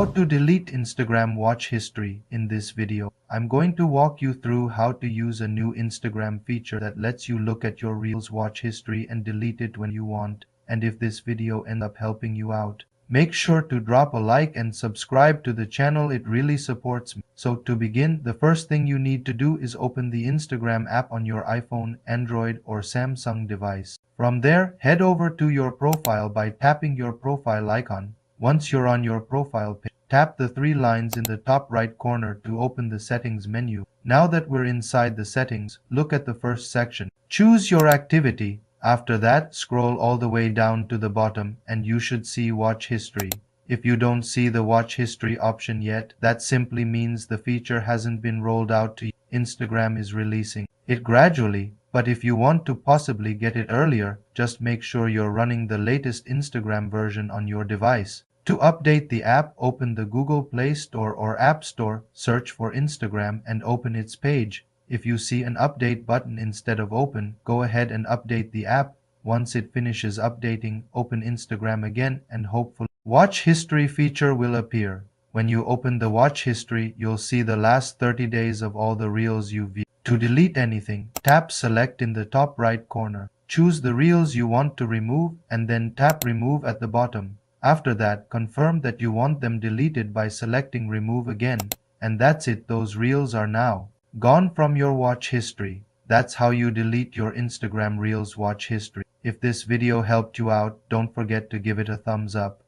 How to delete Instagram watch history. In this video, I'm going to walk you through how to use a new Instagram feature that lets you look at your Reels watch history and delete it when you want. And if this video ends up helping you out, make sure to drop a like and subscribe to the channel, it really supports me. So to begin, the first thing you need to do is open the Instagram app on your iPhone, Android or Samsung device. From there, head over to your profile by tapping your profile icon. Once you're on your profile page, tap the three lines in the top right corner to open the settings menu. Now that we're inside the settings, look at the first section. Choose your activity. After that, scroll all the way down to the bottom and you should see watch history. If you don't see the watch history option yet, that simply means the feature hasn't been rolled out to you. Instagram is releasing it gradually, but if you want to possibly get it earlier, just make sure you're running the latest Instagram version on your device. To update the app, open the Google Play Store or App Store, search for Instagram and open its page. If you see an update button instead of open, go ahead and update the app. Once it finishes updating, open Instagram again and hopefully watch history feature will appear. When you open the watch history, you'll see the last 30 days of all the reels you viewed. To delete anything, tap select in the top right corner. Choose the reels you want to remove and then tap remove at the bottom. After that, confirm that you want them deleted by selecting remove again. And that's it, those reels are now gone from your watch history. That's how you delete your Instagram Reels watch history. If this video helped you out, don't forget to give it a thumbs up.